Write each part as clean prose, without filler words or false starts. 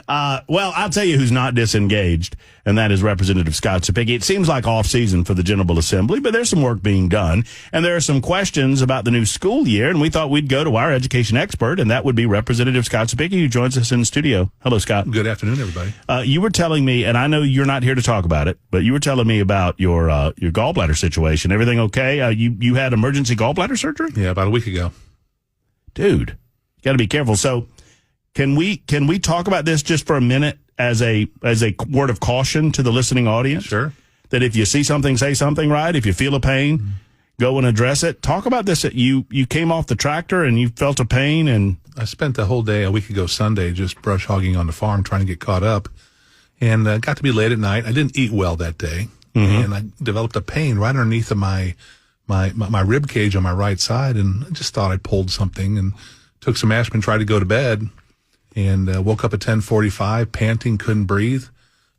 Well, I'll tell you who's not disengaged, and that is Representative Scott Cepicky. It seems like off-season for the General Assembly, but there's some work being done, and there are some questions about the new school year, and we thought we'd go to our education expert, and that would be Representative Scott Cepicky, who joins us in the studio. Hello, Scott. Good afternoon, everybody. You were telling me, and I know you're not here to talk about it, but you were telling me about your gallbladder situation. Everything okay? You had emergency gallbladder surgery? Yeah, about a week ago. Dude, you got to be careful. So can we talk about this just for a minute as a word of caution to the listening audience? Sure. That if you see something, say something, right? If you feel a pain, go and address it. Talk about this. You came off the tractor and you felt a pain. And I spent the whole day a week ago Sunday just brush hogging on the farm trying to get caught up, and got to be late at night. I didn't eat well that day, and I developed a pain right underneath of my rib cage on my right side, and I just thought I pulled something and took some aspirin, tried to go to bed, and woke up at 10:45, panting, couldn't breathe.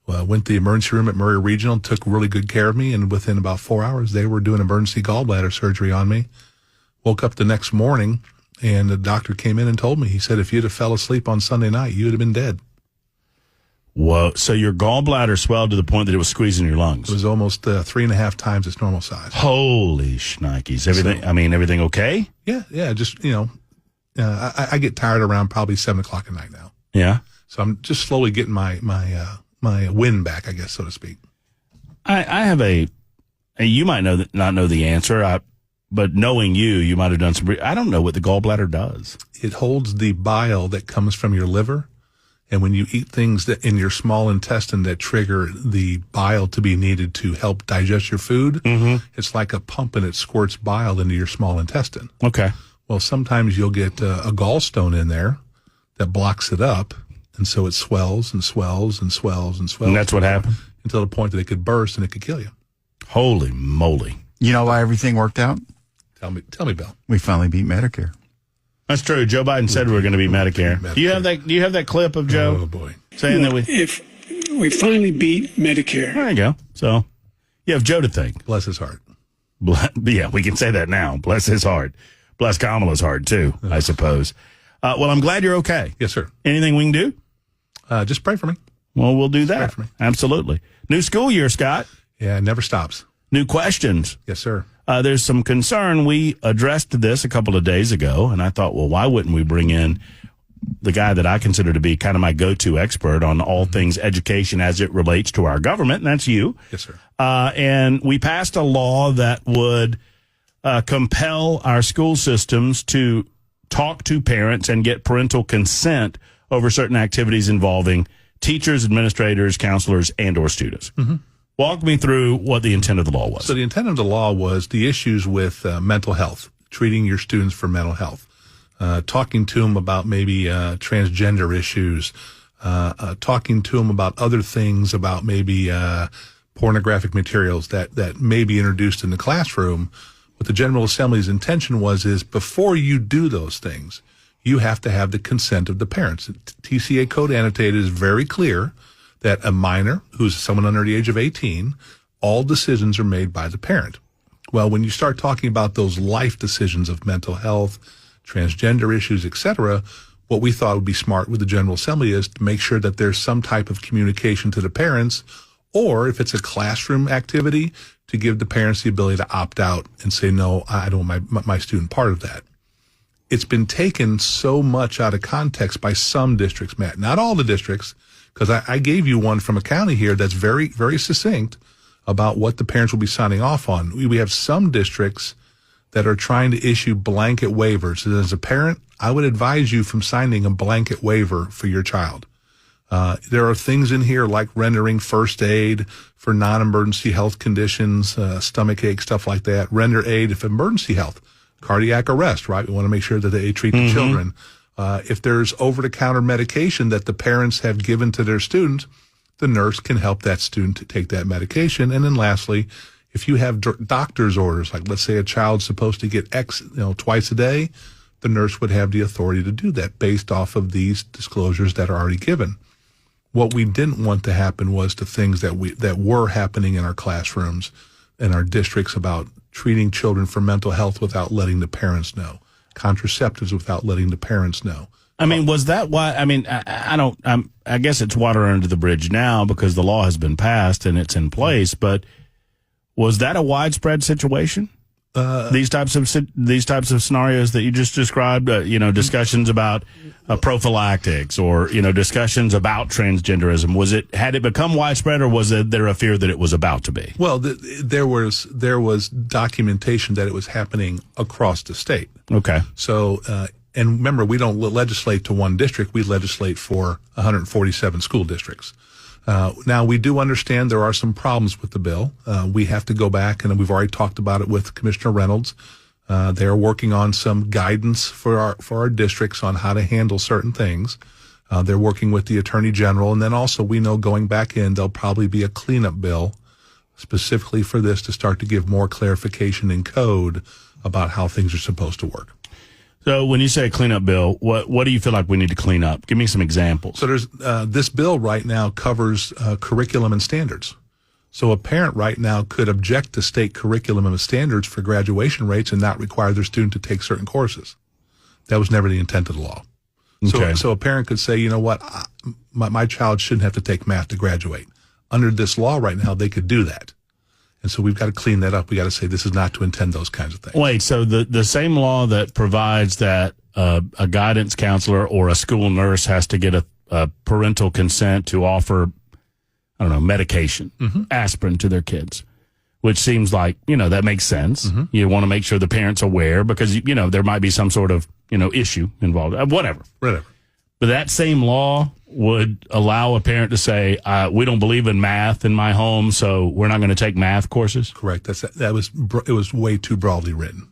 Went to the emergency room at Murray Regional, took really good care of me, and within about 4 hours, they were doing emergency gallbladder surgery on me. Woke up the next morning, and the doctor came in and told me, he said, if you'd have fell asleep on Sunday night, you would have been dead. Whoa. So your gallbladder swelled to the point that it was squeezing your lungs? It was almost 3.5 times its normal size. Holy shnikes. Everything okay? Yeah, just, I get tired around probably 7 o'clock at night now. Yeah. So I'm just slowly getting my wind back, I guess, so to speak. I have you might not know the answer, but knowing you might have done some. I don't know what the gallbladder does. It holds the bile that comes from your liver, and when you eat things that in your small intestine that trigger the bile to be needed to help digest your food, it's like a pump, and it squirts bile into your small intestine. Okay. Well, sometimes you'll get a gallstone in there that blocks it up, and so it swells and swells and swells and swells. And that's what happened? Until the point that it could burst and it could kill you. Holy moly. You know why everything worked out? Tell me, Bill. We finally beat Medicare. That's true. Joe Biden said we were going to beat Medicare. Do you have that clip of Joe? Oh, boy. Saying that if we finally beat Medicare. There you go. So you have Joe to thank. Bless his heart. Yeah, we can say that now. Bless his heart. Bless Kamala's heart, too, I suppose. Well, I'm glad you're okay. Yes, sir. Anything we can do? Just pray for me. Well, we'll do that. Pray for me. Absolutely. New school year, Scott. Yeah, it never stops. New questions. Yes, sir. There's some concern. We addressed this a couple of days ago, and I thought, well, why wouldn't we bring in the guy that I consider to be kind of my go-to expert on all things education as it relates to our government, and that's you. Yes, sir. And we passed a law that would compel our school systems to talk to parents and get parental consent over certain activities involving teachers, administrators, counselors, and or students. Walk me through what the intent of the law was. So the intent of the law was the issues with mental health, treating your students for mental health, talking to them about maybe transgender issues, talking to them about other things, about maybe pornographic materials that may be introduced in the classroom. What the General Assembly's intention is before you do those things, you have to have the consent of the parents. TCA Code Annotated is very clear that a minor who's someone under the age of 18, all decisions are made by the parent. Well, when you start talking about those life decisions of mental health, transgender issues, etc., what we thought would be smart with the General Assembly is to make sure that there's some type of communication to the parents, or if it's a classroom activity, to give the parents the ability to opt out and say, no, I don't want my student part of that. It's been taken so much out of context by some districts, Matt, not all the districts, because I gave you one from a county here that's very, very succinct about what the parents will be signing off on. We have some districts that are trying to issue blanket waivers. And as a parent, I would advise you from signing a blanket waiver for your child. There are things in here like rendering first aid for non-emergency health conditions, stomach ache, stuff like that. Render aid if emergency health, cardiac arrest, right? We want to make sure that they treat the children. If there's over-the-counter medication that the parents have given to their student, the nurse can help that student to take that medication. And then lastly, if you have doctor's orders, like let's say a child's supposed to get X, twice a day, the nurse would have the authority to do that based off of these disclosures that are already given. What we didn't want to happen was the things that were happening in our classrooms and our districts about treating children for mental health without letting the parents know, contraceptives without letting the parents know, I mean, was that why? I mean, I guess it's water under the bridge now because the law has been passed and it's in place. But was that a widespread situation? These types of scenarios that you just described, discussions about prophylactics or discussions about transgenderism. Had it become widespread, or was there a fear that it was about to be? Well, there was documentation that it was happening across the state. Okay. So, and remember, we don't legislate to one district; we legislate for 147 school districts. Now, we do understand there are some problems with the bill. We have to go back, and we've already talked about it with Commissioner Reynolds. They are working on some guidance for our districts on how to handle certain things. They're working with the Attorney General, and then also we know going back in, there'll probably be a cleanup bill specifically for this to start to give more clarification in code about how things are supposed to work. So when you say a cleanup bill, what do you feel like we need to clean up? Give me some examples. So there's this bill right now covers curriculum and standards. So a parent right now could object to state curriculum and standards for graduation rates and not require their student to take certain courses. That was never the intent of the law. Okay. So a parent could say, you know what, my child shouldn't have to take math to graduate. Under this law right now, they could do that. And so we've got to clean that up. We got to say this is not to intend those kinds of things. Wait, so the same law that provides that a guidance counselor or a school nurse has to get a parental consent to offer, I don't know, medication, aspirin to their kids, which seems like, that makes sense. You want to make sure the parent's aware because, there might be some sort of, issue involved, whatever. But that same law would allow a parent to say, we don't believe in math in my home, so we're not going to take math courses? Correct. It was way too broadly written.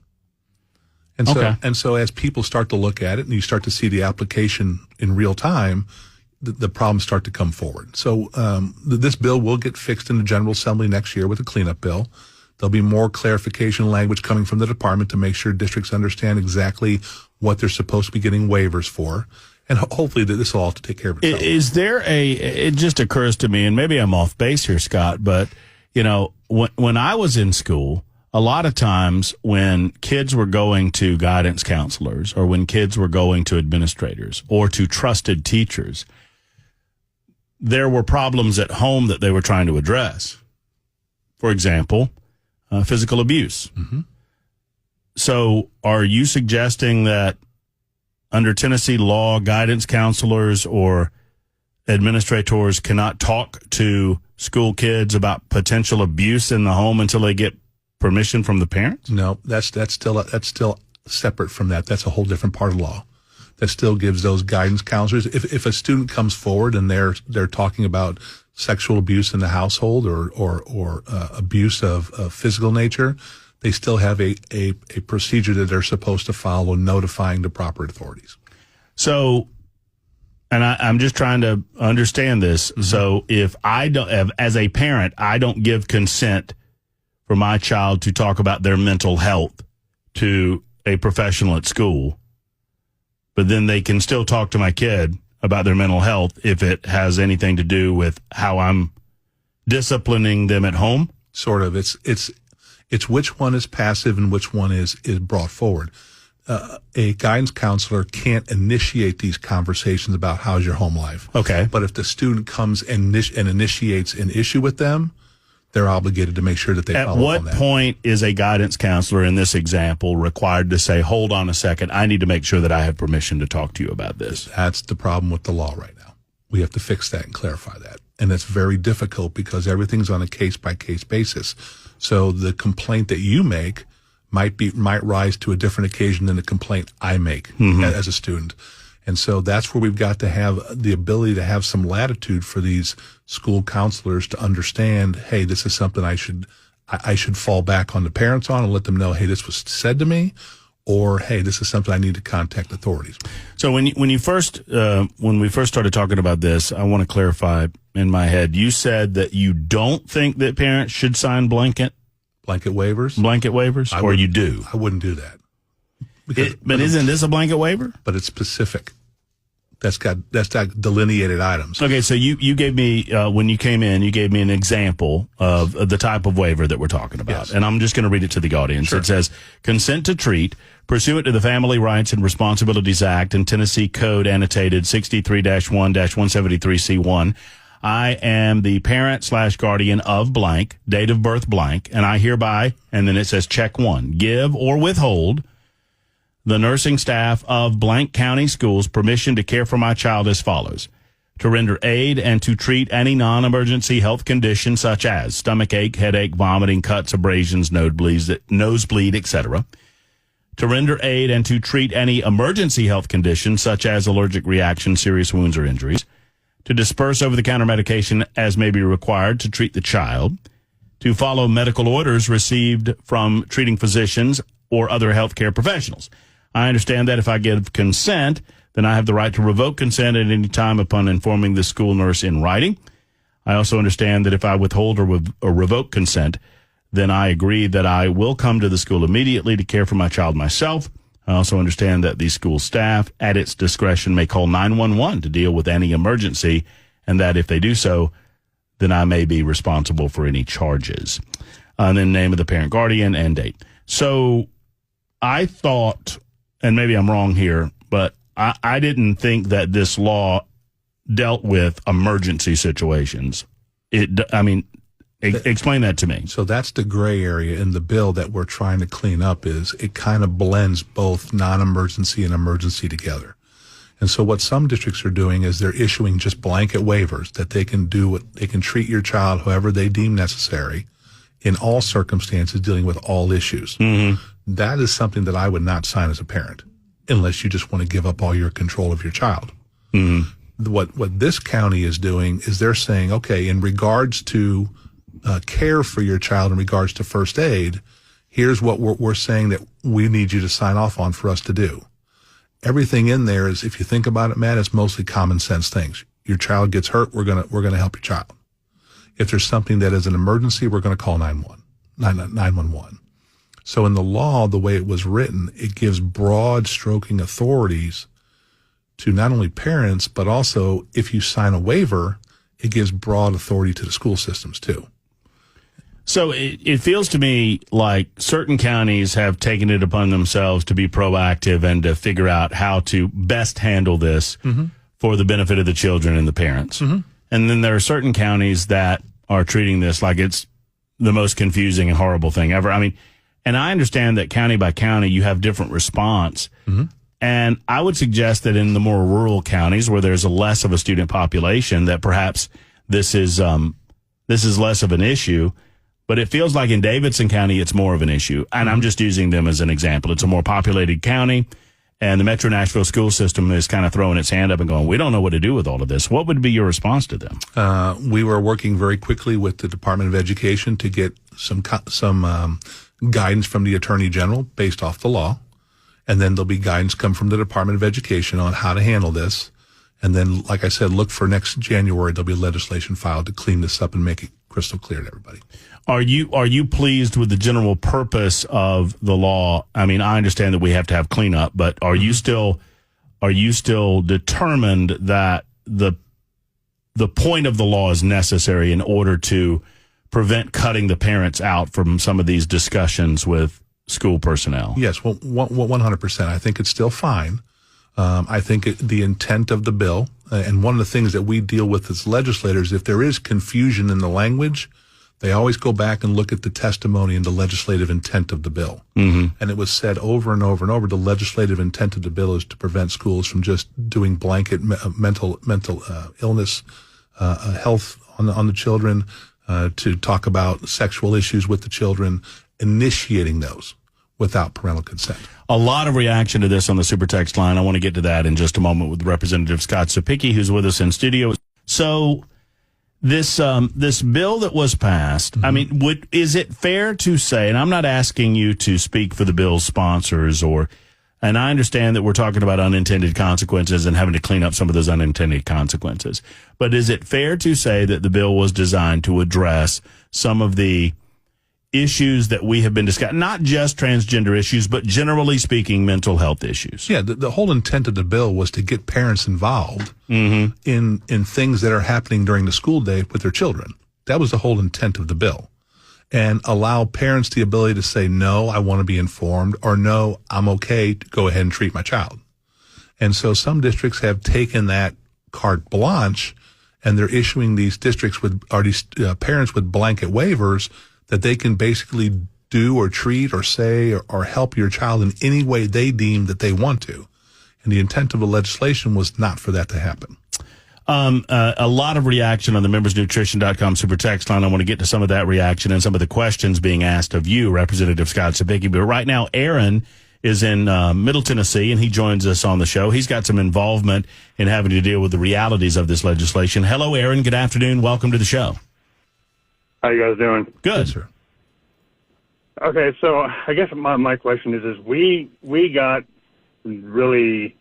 And so as people start to look at it and you start to see the application in real time, the problems start to come forward. So this bill will get fixed in the General Assembly next year with a cleanup bill. There'll be more clarification language coming from the department to make sure districts understand exactly what they're supposed to be getting waivers for. And hopefully this will all take care of itself. Is there it just occurs to me, and maybe I'm off base here, Scott, but, when I was in school, a lot of times when kids were going to guidance counselors or when kids were going to administrators or to trusted teachers, there were problems at home that they were trying to address. For example, physical abuse. So are you suggesting that under Tennessee law, guidance counselors or administrators cannot talk to school kids about potential abuse in the home until they get permission from the parents? No, that's still separate from that. That's a whole different part of law. That still gives those guidance counselors. If a student comes forward and they're talking about sexual abuse in the household or abuse of physical nature, they still have a procedure that they're supposed to follow, notifying the proper authorities. So, and I'm just trying to understand this. So if I don't, as a parent, I don't give consent for my child to talk about their mental health to a professional at school, but then they can still talk to my kid about their mental health if it has anything to do with how I'm disciplining them at home? Sort of. It's which one is passive and which one is brought forward. A guidance counselor can't initiate these conversations about how's your home life. Okay. But if the student comes and initiates an issue with them, they're obligated to make sure that they follow up on that. At what point is a guidance counselor in this example required to say, hold on a second, I need to make sure that I have permission to talk to you about this? That's the problem with the law right now. We have to fix that and clarify that. And that's very difficult because everything's on a case-by-case basis. So the complaint that you make might rise to a different occasion than the complaint I make as a student. And so that's where we've got to have the ability to have some latitude for these school counselors to understand, hey, this is something I should fall back on the parents on and let them know, hey, this was said to me, or hey, this is something I need to contact authorities. So when we first started talking about this, I want to clarify in my head. You said that you don't think that parents should sign blanket waivers, or you do? I wouldn't do that. But isn't this a blanket waiver? But it's specific. that's got delineated items. Okay, so you gave me, when you came in, you gave me an example of the type of waiver that we're talking about. Yes. And I'm just going to read it to the audience. Sure. It says, consent to treat, pursuant to the Family Rights and Responsibilities Act and Tennessee Code annotated 63-1-173C1. I am the parent/guardian of blank, date of birth blank, and I hereby, and then it says check 1, give or withhold the nursing staff of blank county schools permission to care for my child as follows: to render aid and to treat any non-emergency health condition such as stomach ache, headache, vomiting, cuts, abrasions, nosebleed, etc. To render aid and to treat any emergency health condition such as allergic reaction, serious wounds, or injuries. To disperse over-the-counter medication as may be required to treat the child. To follow medical orders received from treating physicians or other healthcare professionals. I understand that if I give consent, then I have the right to revoke consent at any time upon informing the school nurse in writing. I also understand that if I withhold or revoke consent, then I agree that I will come to the school immediately to care for my child myself. I also understand that the school staff, at its discretion, may call 911 to deal with any emergency, and that if they do so, then I may be responsible for any charges. And then name of the parent guardian and date. So I thought, and maybe I'm wrong here, but I didn't think that this law dealt with emergency situations. Explain that to me. So that's the gray area in the bill that we're trying to clean up. Is it kind of blends both non-emergency and emergency together. And so what some districts are doing is they're issuing just blanket waivers that they can treat your child however they deem necessary in all circumstances, dealing with all issues. Mm-hmm. That is something that I would not sign as a parent unless you just want to give up all your control of your child. Mm-hmm. What this county is doing is they're saying, okay, in regards to care for your child, in regards to first aid, here's what we're saying that we need you to sign off on for us to do. Everything in there is, if you think about it, Matt, it's mostly common sense things. Your child gets hurt, we're gonna help your child. If there's something that is an emergency, we're gonna call 911. So in the law, the way it was written, it gives broad stroking authorities to not only parents, but also if you sign a waiver, it gives broad authority to the school systems too. So it feels to me like certain counties have taken it upon themselves to be proactive and to figure out how to best handle this for the benefit of the children and the parents. Mm-hmm. And then there are certain counties that are treating this like it's the most confusing and horrible thing ever. I mean, and I understand that county by county, you have different response. Mm-hmm. And I would suggest that in the more rural counties where there's a less of a student population, that perhaps this is less of an issue. But it feels like in Davidson County, it's more of an issue. And I'm just using them as an example. It's a more populated county, and the Metro Nashville school system is kind of throwing its hand up and going, we don't know what to do with all of this. What would be your response to them? We were working very quickly with the Department of Education to get some guidance from the Attorney General based off the law. And then there'll be guidance come from the Department of Education on how to handle this. And then, like I said, look for next January, there'll be legislation filed to clean this up and make it crystal clear to everybody. Are you pleased with the general purpose of the law? I mean, I understand that we have to have cleanup, but are you still determined that the point of the law is necessary in order to prevent cutting the parents out from some of these discussions with school personnel? Yes, well, 100%. I think it's still fine. I think the intent of the bill, and one of the things that we deal with as legislators, if there is confusion in the language, they always go back and look at the testimony and the legislative intent of the bill. Mm-hmm. And it was said over and over and over, the legislative intent of the bill is to prevent schools from just doing blanket mental illness, health on the children, to talk about sexual issues with the children, initiating those without parental consent. A lot of reaction to this on the super text line. I want to get to that in just a moment with Representative Scott Cepicky, who's with us in studio. So this bill that was passed, mm-hmm. I mean, is it fair to say, and I'm not asking you to speak for the bill's sponsors, and I understand that we're talking about unintended consequences and having to clean up some of those unintended consequences, but is it fair to say that the bill was designed to address some of the issues that we have been discussing, not just transgender issues, but generally speaking, mental health issues. Yeah, the whole intent of the bill was to get parents involved in things that are happening during the school day with their children. That was the whole intent of the bill. And allow parents the ability to say, no, I want to be informed, or no, I'm okay to go ahead and treat my child. And so some districts have taken that carte blanche, and they're issuing these districts with, or these parents with blanket waivers that they can basically do or treat or say or help your child in any way they deem that they want to. And the intent of the legislation was not for that to happen. A lot of reaction on the membersnutrition.com super text line. I want to get to some of that reaction and some of the questions being asked of you, Representative Scott Cepicky. But right now, Aaron is in Middle Tennessee, and he joins us on the show. He's got some involvement in having to deal with the realities of this legislation. Hello, Aaron. Good afternoon. Welcome to the show. How you guys doing? Good, sir. Okay, so I guess my question is we got really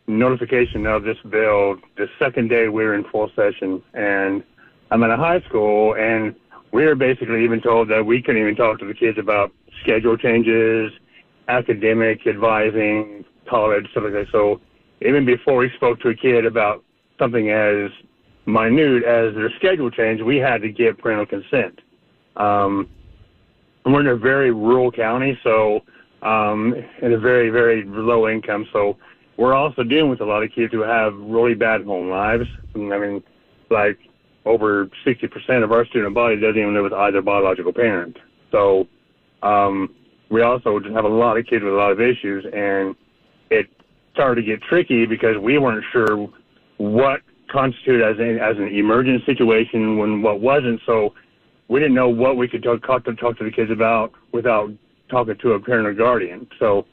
notification of this bill the second day we were in full session, and I'm at a high school, and we were basically even told that we couldn't even talk to the kids about schedule changes, academic advising, college, stuff like that. So even before we spoke to a kid about something as minute as their schedule change, we had to get parental consent. And we're in a very rural county, so in a very, very low income. So we're also dealing with a lot of kids who have really bad home lives. I mean, like over 60% of our student body doesn't even live with either biological parent. So we also just have a lot of kids with a lot of issues, and it started to get tricky because we weren't sure what constituted as an emergent situation when what wasn't. So we didn't know what we could talk to the kids about without talking to a parent or guardian. So,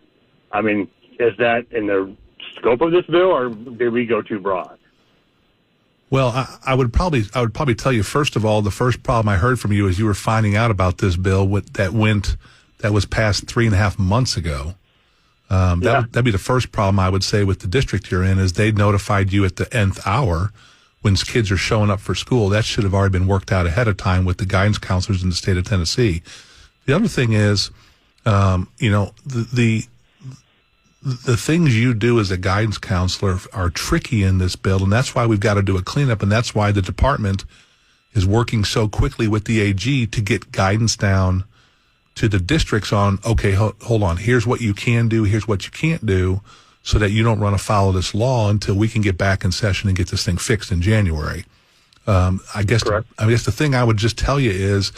I mean, is that in the scope of this bill, or did we go too broad? Well, I would probably tell you, first of all, the first problem I heard from you is you were finding out about this bill that was passed 3.5 months ago. That'd be the first problem I would say with the district you're in, is they notified you at the nth hour when kids are showing up for school. That should have already been worked out ahead of time with the guidance counselors in the state of Tennessee. The other thing is, the things you do as a guidance counselor are tricky in this bill, and that's why we've got to do a cleanup, and that's why the department is working so quickly with the AG to get guidance down to the districts on, okay, hold on, here's what you can do, here's what you can't do, so that you don't run afoul of this law until we can get back in session and get this thing fixed in January. I guess the thing I would just tell you is,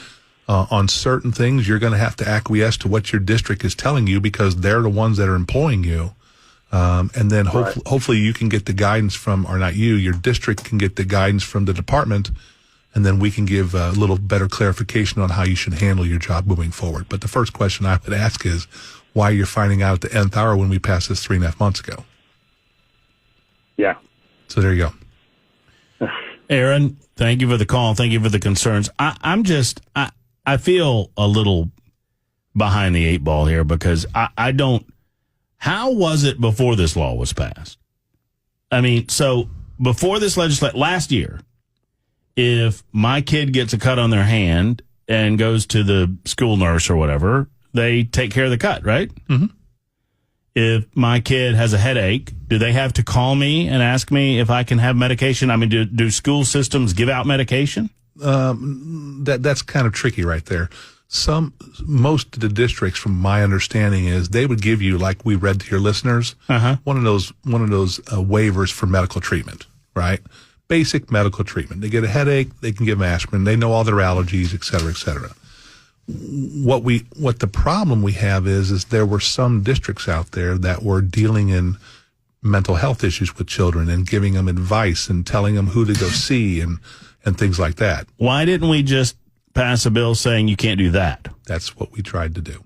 on certain things, you're going to have to acquiesce to what your district is telling you, because they're the ones that are employing you. And then hopefully you can get the guidance from, or not you, your district can get the guidance from the department, and then we can give a little better clarification on how you should handle your job moving forward. But the first question I would ask is why you're finding out at the nth hour when we passed this 3.5 months ago. Yeah. So there you go. Aaron, thank you for the call. Thank you for the concerns. I feel a little behind the 8 ball here, because I don't. How was it before this law was passed? I mean, so before this legislation last year, if my kid gets a cut on their hand and goes to the school nurse or whatever, they take care of the cut, right? Mm-hmm. If my kid has a headache, do they have to call me and ask me if I can have medication? I mean, do school systems give out medication? That's kind of tricky right there. Most of the districts, from my understanding, is they would give you, like we read to your listeners, one of those waivers for medical treatment, right? Basic medical treatment. They get a headache, they can give them aspirin. They know all their allergies, et cetera, et cetera. What the problem we have is there were some districts out there that were dealing in mental health issues with children and giving them advice and telling them who to go see and things like that. Why didn't we just pass a bill saying you can't do that? That's what we tried to do.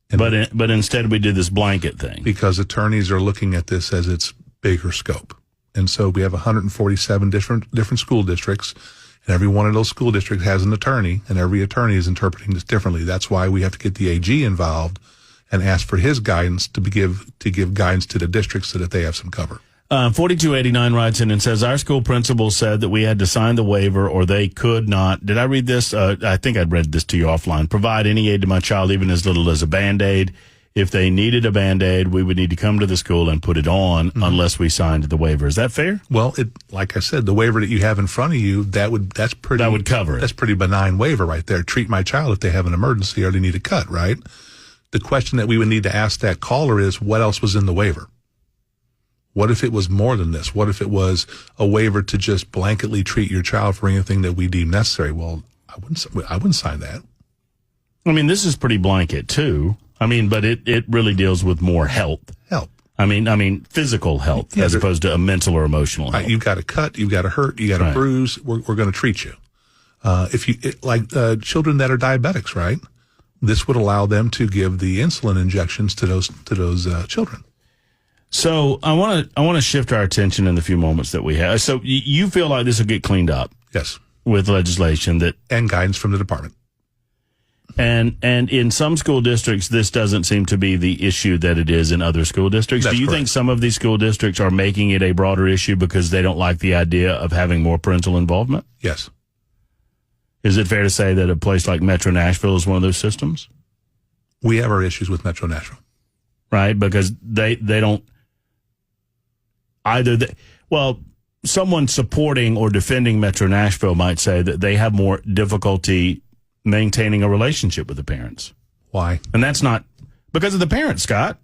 But instead we did this blanket thing. Because attorneys are looking at this as its bigger scope. And so we have 147 different school districts, and every one of those school districts has an attorney, and every attorney is interpreting this differently. That's why we have to get the AG involved and ask for his guidance to give guidance to the districts so that they have some cover. 4289 writes in and says, our school principal said that we had to sign the waiver or they could not. Did I read this? I think I'd read this to you offline. Provide any aid to my child, even as little as a Band-Aid. If they needed a Band-Aid, we would need to come to the school and put it on unless we signed the waiver. Is that fair? Well, like I said, the waiver that you have in front of you, that would cover it. That's pretty benign waiver right there. Treat my child if they have an emergency or they need a cut, right? The question that we would need to ask that caller is, what else was in the waiver? What if it was more than this? What if it was a waiver to just blanketly treat your child for anything that we deem necessary? Well, I wouldn't sign that. I mean, this is pretty blanket too. I mean, but it really deals with more health. I mean, physical health as opposed to a mental or emotional health. Right, you've got a cut, you've got a hurt, you got a bruise. We're going to treat you. Children that are diabetics, right? This would allow them to give the insulin injections to those children. So I want to shift our attention in the few moments that we have. So you feel like this will get cleaned up? Yes. With legislation and guidance from the department. And in some school districts, this doesn't seem to be the issue that it is in other school districts. That's Do you correct. think some of these school districts are making it a broader issue because they don't like the idea of having more parental involvement? Yes. Is it fair to say that a place like Metro Nashville is one of those systems? We have our issues with Metro Nashville. Right, because they don't either. Someone supporting or defending Metro Nashville might say that they have more difficulty maintaining a relationship with the parents. Why? And that's not because of the parents, Scott.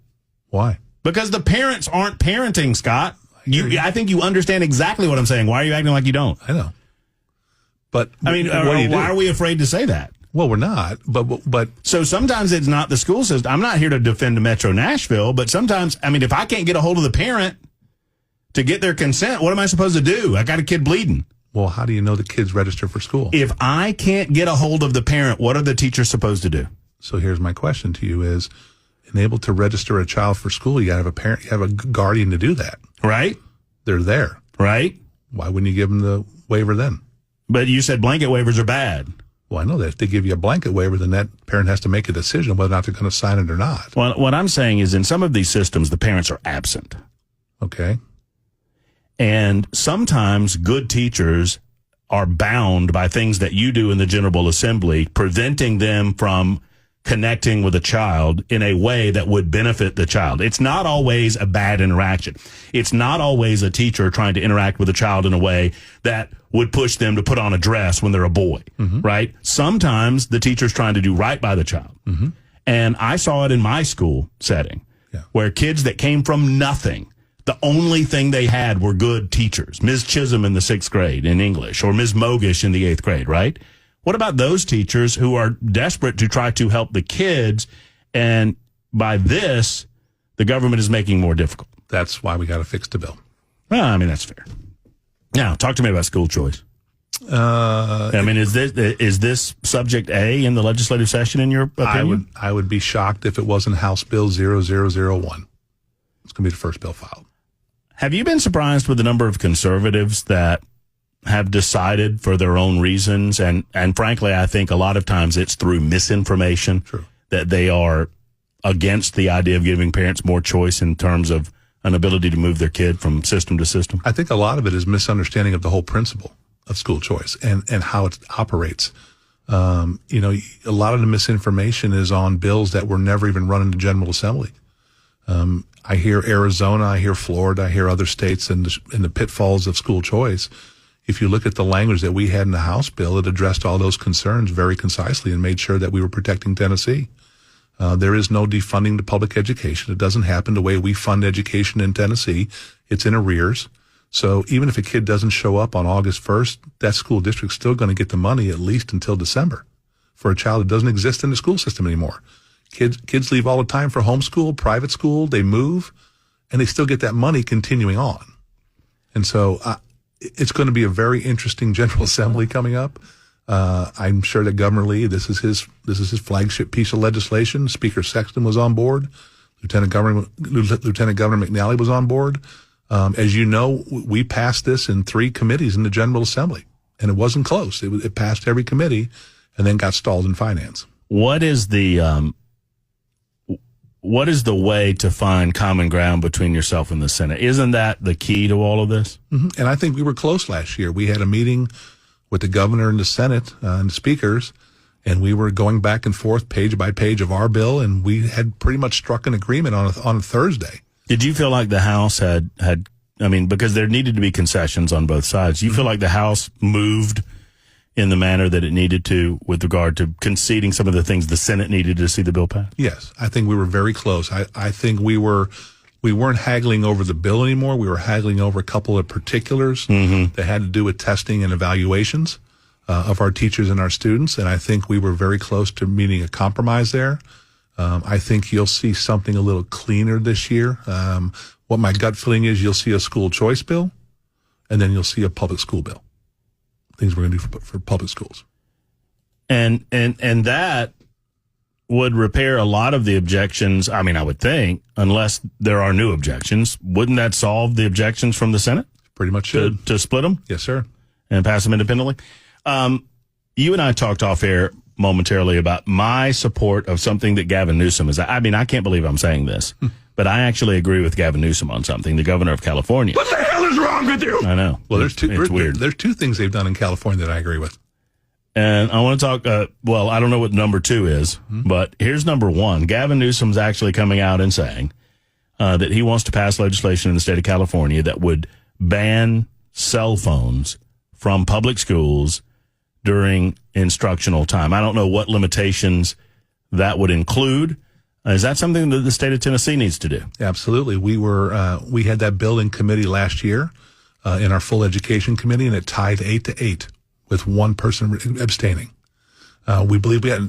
Why? Because the parents aren't parenting, Scott. I think you understand exactly what I'm saying. Why are you acting like you don't? I know. But I mean, why are we afraid to say that? Well, we're not. But so sometimes it's not the school system. I'm not here to defend Metro Nashville, but sometimes, I mean, if I can't get a hold of the parent to get their consent, what am I supposed to do? I got a kid bleeding. Well, how do you know the kid's registered for school? If I can't get a hold of the parent, what are the teachers supposed to do? So here's my question to you is, able to register a child for school, you got to have a parent, you have a guardian to do that. Right? They're there. Right? Why wouldn't you give them the waiver then? But you said blanket waivers are bad. Well, I know that. If they give you a blanket waiver, then that parent has to make a decision whether or not they're going to sign it or not. Well, what I'm saying is in some of these systems, the parents are absent. Okay. And sometimes good teachers are bound by things that you do in the General Assembly, preventing them from connecting with a child in a way that would benefit the child. It's not always a bad interaction. It's not always a teacher trying to interact with a child in a way that would push them to put on a dress when they're a boy, right? Sometimes the teacher's trying to do right by the child. And I saw it in my school setting where kids that came from nothing, the only thing they had were good teachers. Ms. Chisholm in the 6th grade in English or Ms. Mogish in the 8th grade, right? What about those teachers who are desperate to try to help the kids? And by this, the government is making more difficult. That's why we got to fix the bill. Well, I mean, that's fair. Now, talk to me about school choice. I mean, is this subject A in the legislative session in your opinion? I would be shocked if it wasn't House Bill 0001. It's going to be the first bill filed. Have you been surprised with the number of conservatives that have decided for their own reasons? And frankly, I think a lot of times it's through misinformation that they are against the idea of giving parents more choice in terms of an ability to move their kid from system to system. I think a lot of it is misunderstanding of the whole principle of school choice and how it operates. A lot of the misinformation is on bills that were never even run in the General Assembly. I hear Arizona, I hear Florida, I hear other states in the pitfalls of school choice. If you look at the language that we had in the House bill, it addressed all those concerns very concisely and made sure that we were protecting Tennessee. There is no defunding to public education. It doesn't happen the way we fund education in Tennessee. It's in arrears. So even if a kid doesn't show up on August 1st, that school district's still going to get the money at least until December for a child that doesn't exist in the school system anymore. Kids leave all the time for homeschool, private school, they move, and they still get that money continuing on. And so it's going to be a very interesting General Assembly coming up. I'm sure that Governor Lee, this is his flagship piece of legislation. Speaker Sexton was on board. Lieutenant Governor McNally was on board. As you know, we passed this in 3 committees in the General Assembly, and it wasn't close. It passed every committee and then got stalled in finance. What is the what is the way to find common ground between yourself and the Senate? Isn't that the key to all of this? Mm-hmm. And I think we were close last year. We had a meeting with the governor and the Senate and the speakers, and we were going back and forth page by page of our bill, and we had pretty much struck an agreement on a Thursday. Did you feel like the House had because there needed to be concessions on both sides, do you feel like the House moved in the manner that it needed to with regard to conceding some of the things the Senate needed to see the bill pass? Yes, I think we were very close. I think we weren't haggling over the bill anymore. We were haggling over a couple of particulars that had to do with testing and evaluations of our teachers and our students, and I think we were very close to meeting a compromise there. I think you'll see something a little cleaner this year. What my gut feeling is, you'll see a school choice bill, and then you'll see a public school bill. Things we're going to do for public schools. And that would repair a lot of the objections. I mean, I would think, unless there are new objections, wouldn't that solve the objections from the Senate? Pretty much should. To split them? Yes, sir. And pass them independently? You and I talked off air momentarily about my support of something that Gavin Newsom is. I mean, I can't believe I'm saying this, but I actually agree with Gavin Newsom on something, the governor of California. What the hell is wrong with you? I know. Well, it's weird. There's two things they've done in California that I agree with. And I want to talk, I don't know what number 2 is, but here's number 1. Gavin Newsom's actually coming out and saying that he wants to pass legislation in the state of California that would ban cell phones from public schools during instructional time. I don't know what limitations that would include. Is that something that the state of Tennessee needs to do? Absolutely. We had that bill in committee last year in our full education committee, and it tied 8-8 with one person abstaining. We believe we had.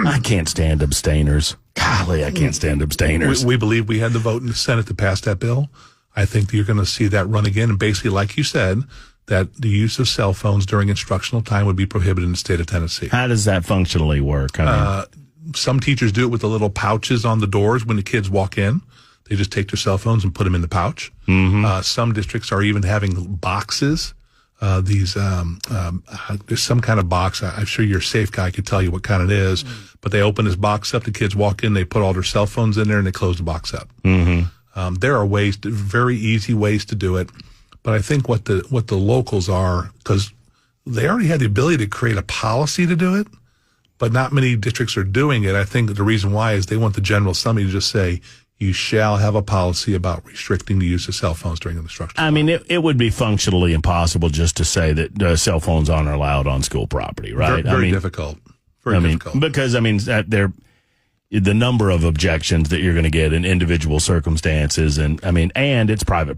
I can't stand abstainers. Golly, I can't stand abstainers. We believe we had the vote in the Senate to pass that bill. I think you're going to see that run again, and basically, like you said, that the use of cell phones during instructional time would be prohibited in the state of Tennessee. How does that functionally work? Some teachers do it with the little pouches on the doors when the kids walk in. They just take their cell phones and put them in the pouch. Some districts are even having boxes. There's some kind of box. I'm sure your safe guy could tell you what kind it is. But they open this box up. The kids walk in. They put all their cell phones in there and they close the box up. There are very easy ways to do it. But I think what the locals are, because they already had the ability to create a policy to do it, but not many districts are doing it. I think the reason why is they want the General Assembly to just say, you shall have a policy about restricting the use of cell phones during instruction. I mean, it would be functionally impossible just to say that cell phones aren't allowed on school property, right? Very difficult. Very difficult. Because, the number of objections that you're going to get in individual circumstances, and it's private.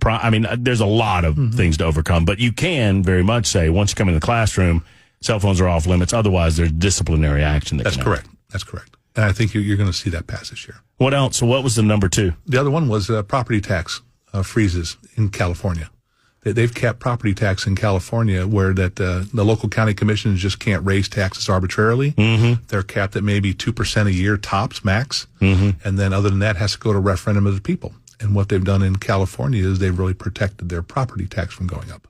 There's a lot of things to overcome, but you can very much say once you come in the classroom, cell phones are off limits. Otherwise, there's disciplinary action. That's correct. That's correct. And I think you're going to see that pass this year. What else? So what was the number 2? The other one was property tax freezes in California. They've capped property tax in California where the local county commissions just can't raise taxes arbitrarily. They're capped at maybe 2% a year tops, max. And then other than that, has to go to referendum of the people. And what they've done in California is they've really protected their property tax from going up.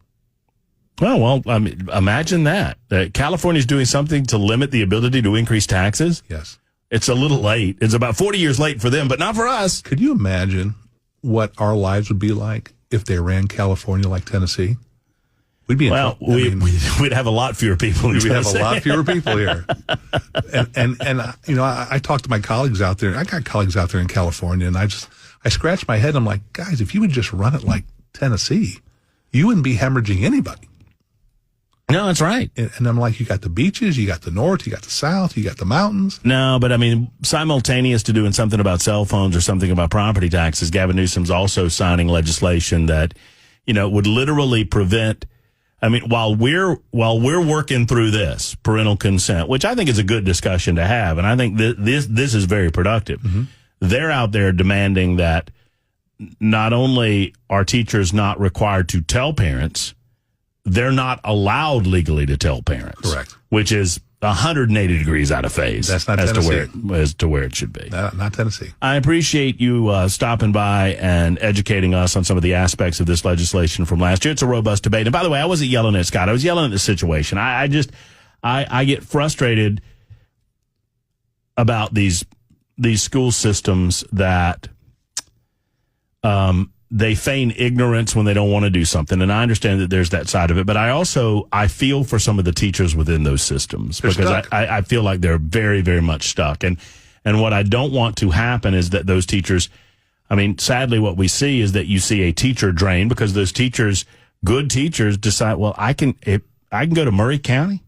Well, imagine that. California's doing something to limit the ability to increase taxes. Yes. It's a little late. It's about 40 years late for them, but not for us. Could you imagine what our lives would be like if they ran California like Tennessee? We'd be we'd have a lot fewer people. We'd have a lot fewer people here. And I talk to my colleagues out there. I got colleagues out there in California, and I scratch my head. I'm like, guys, if you would just run it like Tennessee, you wouldn't be hemorrhaging anybody. No, that's right. And I'm like, you got the beaches, you got the north, you got the south, you got the mountains. No, but simultaneous to doing something about cell phones or something about property taxes, Gavin Newsom's also signing legislation that, would literally prevent. While we're working through this parental consent, which I think is a good discussion to have, and I think this is very productive. They're out there demanding that not only are teachers not required to tell parents, they're not allowed legally to tell parents. Correct. Which is 180 degrees out of phase. That's not Tennessee. As to where it should be. Not Tennessee. I appreciate you stopping by and educating us on some of the aspects of this legislation from last year. It's a robust debate. And by the way, I wasn't yelling at Scott. I was yelling at the situation. I get frustrated about these these school systems that they feign ignorance when they don't want to do something. And I understand that there's that side of it. But I feel for some of the teachers within those systems because I feel like they're very, very much stuck. And what I don't want to happen is that those teachers, I mean, sadly, what we see is that you see a teacher drain because those teachers, good teachers, decide, well, I can go to Murray County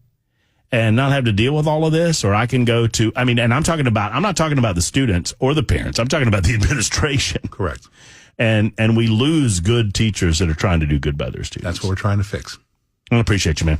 and not have to deal with all of this, or I can go to, I mean, and I'm not talking about the students or the parents. I'm talking about the administration. Correct. And we lose good teachers that are trying to do good by their students. That's what we're trying to fix. I appreciate you, man.